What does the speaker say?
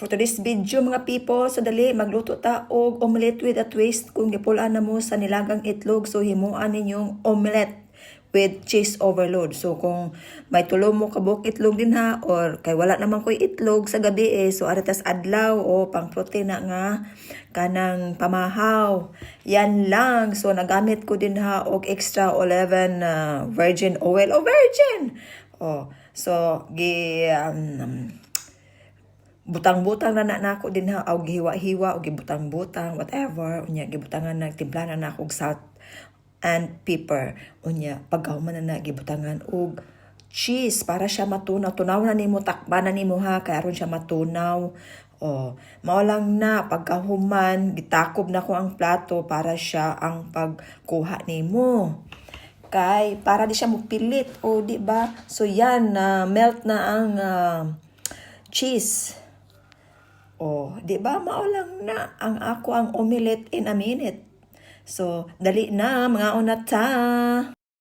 For today's video mga people, so dali magluto ta og omelette with a twist. Kung gipulaan na mo sa nilagang itlog, so himuan ninyong omelette with cheese overload. So kung may tulo mo kabuk itlog din ha, or kay wala naman ko'y itlog sa gabi so aritas adlaw o pang protein na nga kanang pamahaw. Yan lang. So nagamit ko din ha og extra 11 virgin oil o virgin. So butang-butang na nako din ha, og hiwa-hiwa og gibutang-butang whatever unya gibutangan na timplanan na og salt and pepper unya pagkahuman na gibutangan og cheese para siya matunaw. Tunaw na nimo, takban na nimo ha kay aron siya matunaw. Mao lang na pagkahuman gitakob na ko ang plato para siya ang pagkuha nimo. Kay para di siya mupilit di ba? So yan melt na ang cheese. Di ba mao lang na ang ako ang omelette in a minute. So dali na mga unat ta.